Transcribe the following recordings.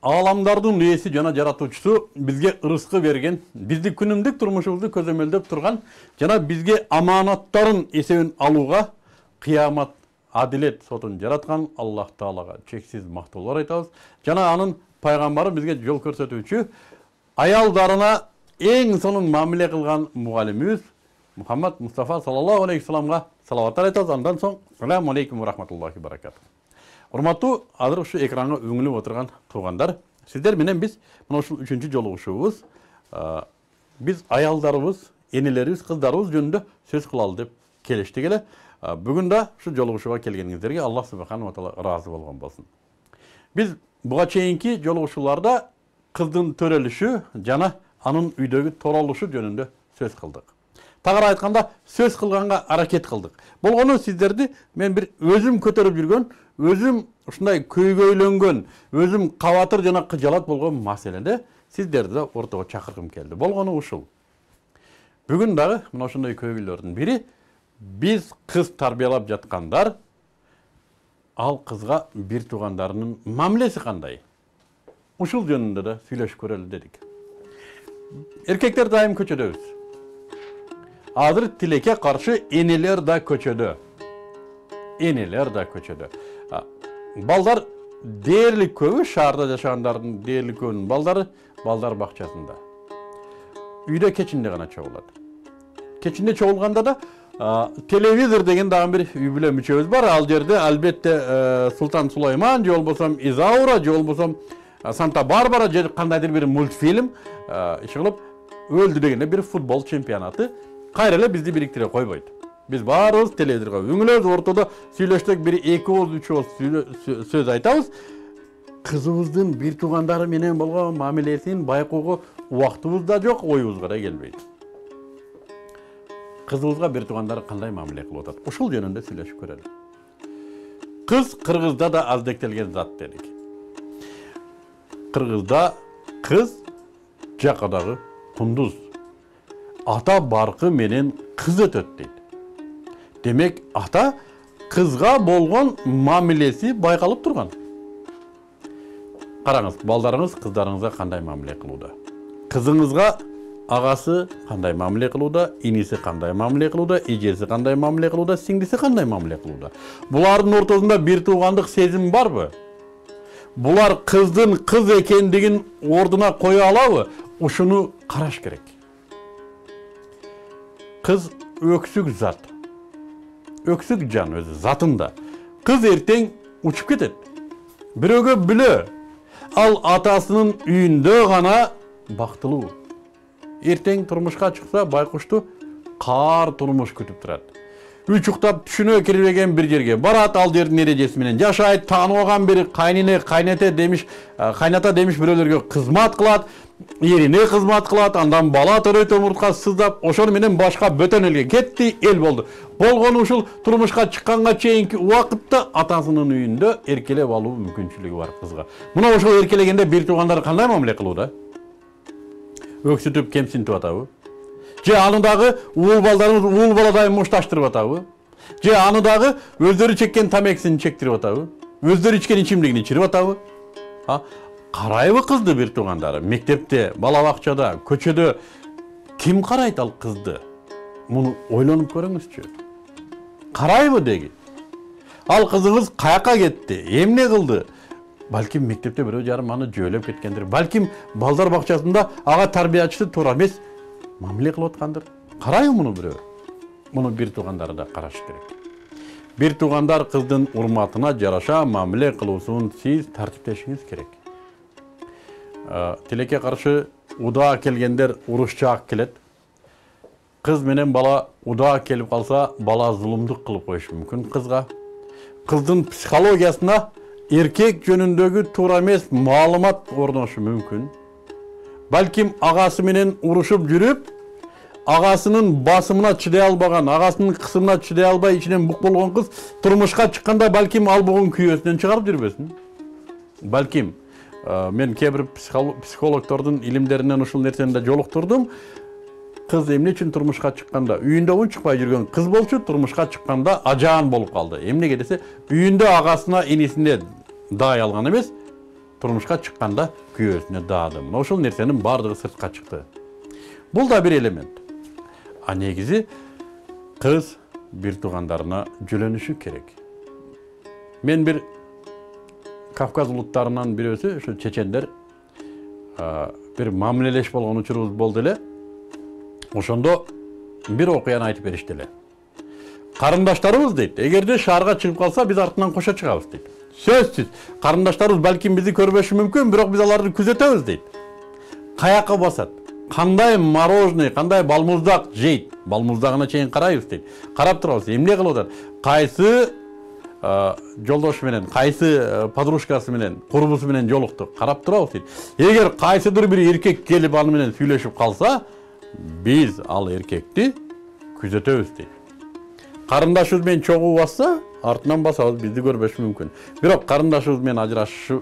Аламдардын ээси жана жаратуучусу бизге ырыскы берген, бизди күнүмдүк турмушубузду көзөмөлдөп турган жана бизге аманаттарын эсебин алууга кыямат адилет сотун жараткан Аллах Таалага чексиз мактоолор айтабыз. Жана анын пайгамбары бизге жол көрсөтүүчү, аялдарына эң сонун мамиле кылган мугалимибиз Мухаммад Мустафа саллаллаху алейхи саламга салаваттар айтабыз. Андан соң ассаламу алейкум ва рахматуллахи баракатух. Урматтуу азыр ушу экранга өңүлүп отурган туугандар, сиздер менен биз мына ушул 3-чү жолугушуубуз. Биз аялдарыбыз, энелерибиз, кыздарыбыз жөнүндө сөз кылалы деп келиштик эле. Бүгүн да ушу жолугушууга келгениңиздерге Аллах субханаху ва таала ыраазы болгон болсун. Биз буга чейинки жолугушууларда кыздын төрөлүшү жана анын үйдөгү торолушу жөнүндө сөз кылдык. Тагыраак айтканда сөз кылганга аракет кылдык. Болгону сиздерди мен бир өзүм көтөрүп жүргөн, өзүм ушундай көйгөйлөнгөн, өзүм кабатыр жана кыжалат болгон маселеде сиздерди да ортого чакыргым келди. Болгону ушул. Бүгүн дагы мына ошондой көйгөйлөрдүн бири, биз кыз тарбиялап жаткандар, ал кызга бир туугандарынын мамилеси кандай? Ушул жөнүндө да сүйлөшүп көрөлү дедик. Эркектер дайым көчөдөбүз. Азыр тилекке каршы энелер да көчөдө. Энелер да көчөдө. Балдар дээрлик көбү, шаарда жашагандардын дээрлик көбүнүн балдары балдар бакчасында. Үйдө кечинде гана чогулат. Кечинде чогулганда да телевизор деген дагы бир үй бүлө мүчөбүз бар. Ал жерде албетте Султан Сулайман же болбосом Изаура же болбосом Санта Барбара же кандайдыр бир мультфильм иши өлдү дегенде бир футбол чемпионаты кайра эле бизди бириктире койбойт. Биз баарыбыз телевизорго үңүлөбүз, ортодо сүйлөштүк бир 2-3 сөз айтабыз. Кызыбыздын бир туугандары менен болгон мамилесин байкоого убактыбыз да жок, оюбузга да келбейт. Кызыбызга бир туугандары кандай мамиле кылып атат? Ушул жөнүндө сүйлөшүп көрөлү. Кыз Кыргызда да аздектелген зат дедик. Кыргызда кыз жакадагы кундуз. Ата баркы менен кыз өтөт дейт. Демек, ата кызга болгон мамилеси байкалып турган. Караңыз, балдарыңыз кыздарыңызга кандай мамиле кылууда? Кызыңызга агасы кандай мамиле кылууда, иниси кандай мамиле кылууда, эжеси кандай мамиле кылууда, сиңдиси кандай мамиле кылууда? Булардын ортосунда бир туугандык сезим барбы? Булар кыздын кыз экендигин ордуна кое алабы? Ушуну караш керек. Кыз өксүк зат. Өксүк жан өзү затында. Кыз эртең учуп кетет. Бирөөгө бүлө. Ал атасынын үйүндө гана бактылуу. Эртең турмушка чыкса, байкушту каар турмуш күтүп турат. Үч уктап түшүнө кирбеген бир жерге барат, ал жердин эрежеси менен жашайт, тааныбаган бир кайнине, кайната демиш бирөөлөргө кызмат кылат, эрине кызмат кылат, андан бала төрөйт, омуртка сыздап, ошону менен башка бөтөн элге кетти, эл болду. Болгону ушул турмушка чыкканга чейинки убакытта атасынын үйүндө эркелеп алуу мүмкүнчүлүгү бар кызга. Мына ошол эркелегенде бир туугандар кандай мамиле кылууда? Өксүтүп, кемсинтип атабы? Же аны дагы уул балдарыбыз уул баладай мушташтырып атабы? Же аны дагы өздөрү чеккен тамекисин чектирип атабы? Өздөрү ичкен ичимдигин ичирип атабы? Карайбы кызды бир туугандары? Мектепте, бала бакчада, көчөдө ким карайт ал кызды? Муну ойлонуп көрүңүзчү. Карайбы деги? Ал кызыңыз каяка кетти? Эмне кылды? Балким мектепте бирөө жарым аны жөөлөп кеткендир. Балким балдар бакчасында ага тарбиячысы туура эмес мамиле кылып аткандыр. Карайбы муну бирөө? Муну бир туугандары да караш керек. Бир туугандар кыздын урматына жараша мамиле кылуусун сиз тартиптешиңиз керек. Тилекке каршы удаа келгендер урушчаак келет. Кыз менен бала удаа келип калса, бала зулумдук кылып коюшу мүмкүн кызга. Кыздын психологиясына эркек жөнүндөгү туура эмес маалымат орношу мүмкүн. Балким агасы менен урушуп жүрүп, агасынын басымына чыдай албаган, агасынын кысымына чыдай албай ичинен бук болгон кыз турмушка чыкканда балким ал бугун күйөөсүнөн чыгарып жүрбөсүн. Балким мен кээ бир психологдордун илимдеринен ушул нерсени да жолуктурдум. Кыз эмне үчүн турмушка чыкканда, үйүндө унчукпай жүргөн кыз болчу, турмушка чыкканда ажаан болуп калды. Эмнеге десе, үйүндө агасына, энесине дай алган эмес, турмушка чыкканда күйөөсүнө даады. Ошол нерсенин бардыгы сыртка чыкты. Бул да бир элемент. А негизи кыз бир туугандарына жөлөнүшү керек. Мен бир Кавказ улуттарынан бирөөсү, ушу чечендер бир мамилелеш болгон учурубуз болду эле. Ошондо бир окуяны айтып беришти эле. Карындаштарыбыз дейт, эгерде шаарга чыгып калса, биз артынан кошо чыгабыз дейт. Сөзсүз, карындаштарыбыз балким бизди көрбөшү мүмкүн, бирок биз аларды күзөтөбүз дейт. Каяка басат, кандай мороженое, кандай балмуздак жейт, балмуздагына чейин карайбыз дейт. Карап турабыз, эмне кылып атат? Кайсы жолдошу менен, кайсы подружкасы менен, курбусу менен жолукту, карап турабыз дейт. Эгер кайсыдыр бир эркек келип аны менен сүйлөшүп калса, биз ал эркекти күзөтөбүз дейт. Карындашыбыз менен чогуу басса, артынан басабыз, бизди көрбөшү мүмкүн. Бирок карындашыбыз менен ажырашышы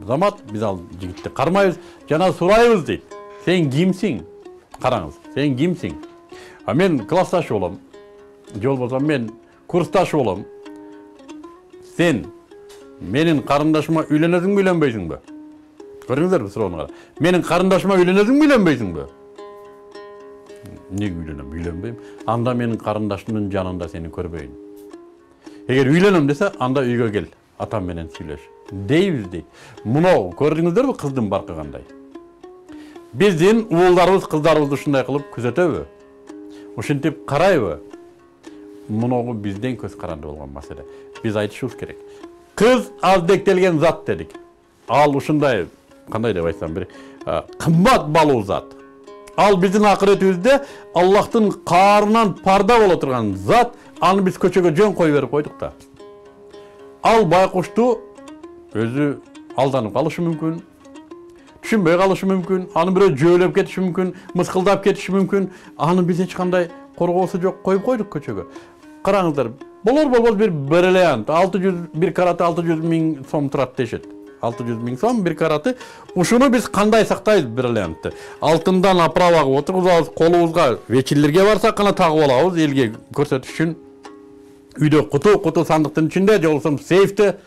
замат, биз ал жигитти кармайбыз, жана сурайбыз дейт. Сен кимсиң? Караңыз, сен кимсиң? А мен классташ болом. Же болбосо мен курсташ болом. Сен менин карындашыма үйлөнөсүңбү, үйлөнбөйсүңбү? Көрүңүздөрбү суроону кара. Менин карындашыма үйлөнөсүңбү, үйлөнбөйсүңбү? Неге үйлөнөм, үйлөнбөйм? Анда менин карындашымдын жанында сени көрбөйүн. Эгер үйлөнөм десе, анда үйгө кел, атам менен сүйлөш. Дейбиз дейт. Муну көрдүңүздөрбү кыздын баркы кандай? Биздин уулдарыбыз, кыздарыбызды ушундай кылып күзөтөбү? Ушинтип карайбы? Мунугу бизден көз каранды болгон маселе. Биз айтышыбыз керек. Кыз аздектелген зат дедик. Ал ушундай, кандай деп айтсам, бир кымбат балуу зат. Ал биздин акыретибизде Аллахтын каарынан парда боло турган зат, аны биз көчөгө жөн кой берип койдук да. Ал байкушту өзү алданып калышы мүмкүн, түшүнбөй калышы мүмкүн, аны бирөө жөөлөп кетиши мүмкүн, мыскылдап кетиши мүмкүн. Аны биз эч кандай коргоосу жок коюп койдук көчөгө. Караңыздар, болор бир бриллиант, 1 караты 600 000 сом турат дешет. 600 000 сом 1 караты. Ушуну биз кандай сактайбыз бриллиантты? Алтындан оправа отургузабыз, колубузга вечирлерге барсак гана тагып алабыз, элге көрсөтүш үчүн. Үйдө куту сандыктын ичинде, же болбосо сейфте,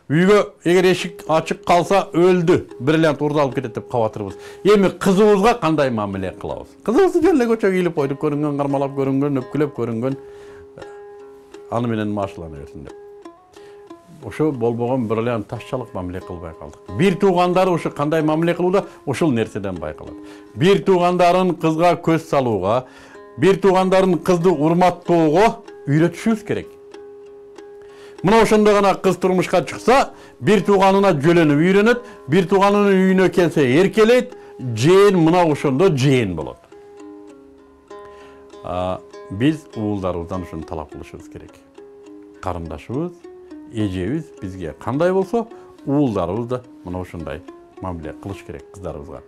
үйгө эгер эшик ачык калса өлдү, бриллиант урдалып кетет деп кабатырбыз. Эми кызыбызга кандай мамиле кылабыз? Кызыбызды жөн эле көчөгө илип койдук, көрүнгөн, кармалап көрүнгөн, өпкүлөп көрүнгөн, аны менен машылана берсин деп. Ошо болбогон бриллиант ташчалык мамиле кылбай калдык. Бир туугандары ушу кандай мамиле кылууда, ошол нерседен байкалат. Бир туугандарын кызга көз салууга, бир туугандарын кызды урматтоого үйрөтүшүбүз керек. Мына ошондо гана кыз турмушка чыкса, бир тууганына жөлөнүп үйрөнөт, бир тууганынын үйүнө келсе эркелейт, жээн мына ошондо жээн болот. Биз уулдарыбыздан ушуну талап кылышыбыз керек. Карындашыбыз, эжебиз бизге кандай болсо, уулдарыбыз да мына ушундай мамиле кылыш керек кыздарыбызга.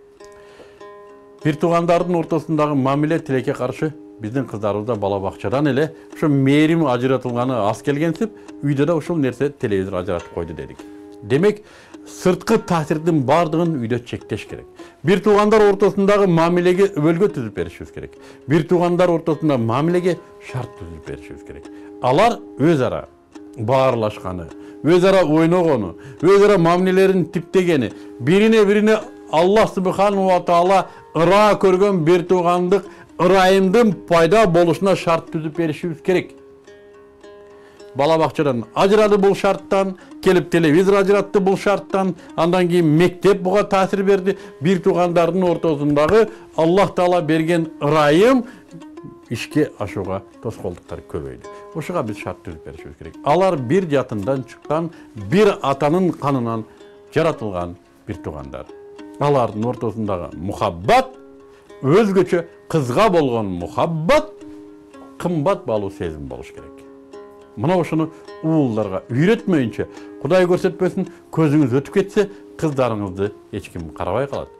Бир туугандардын ортосундагы мамиле тилекке каршы биздин кыздарыбыз да бала бакчадан эле ошо мээрим ажыратылганы аз келгенсип, үйдө да ушул нерсе телевизор ажыратып койду дедик. Демек, сырткы таасирдин бардыгын үйдө чектеш керек. Бир туугандар ортосундагы мамилеге өбөлгө түзүп беришибиз керек. Бир туугандар ортосундагы мамилеге шарт түзүп беришибиз керек. Алар өз ара баарлашканы, өз ара ойногону, өз ара мамилелерин типтегени, бирине Аллах субхану ва таала ыра көргөн бир туугандык ырайымдын пайда болушуна шарт түзүп беришибиз керек. Бала бакчадан ажырады бул шарттан, келип телевизор ажыратты бул шарттан, андан кийин мектеп буга таасир берди. Бир туугандардын ортосундагы Аллах таала берген ырайым ишке ашууга тоскоолдуктар көбөйдү. Ошого биз шарт түзүп беришибиз керек. Алар бир жатындан чыккан, бир атанын канынан жаратылган бир туугандар. Алардын ортосундагы мухаббат өзгөчө, кызга болгон мухаббат кымбат балуу сезим болуш керек. Мына ошону уулдарга үйрөтмөйүнчө, Кудай көрсөтпөсүн, көзүңүз өтүп кетсе, кыздарыңызды эч ким карабай калат.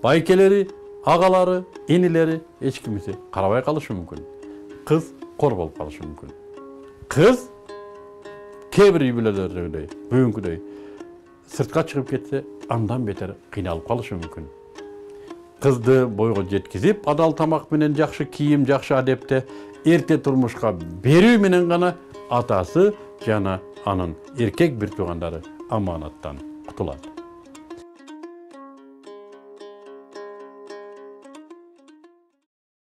Байкелери, агалары, энелери эч кимиси карабай калышы мүмкүн. Кыз кор болуп калышы мүмкүн. Кыз кээ бир үй бүлөлөрдөгүдөй, бүгүнкүдөй сыртка чыгып кетсе, андан бетер кыйналып калышы мүмкүн. Кызды бойго жеткизип, адал тамак менен, жакшы кийим, жакшы адепте эрте турмушка берүү менен гана атасы жана анын эркек бир туугандары аманаттан кутулат.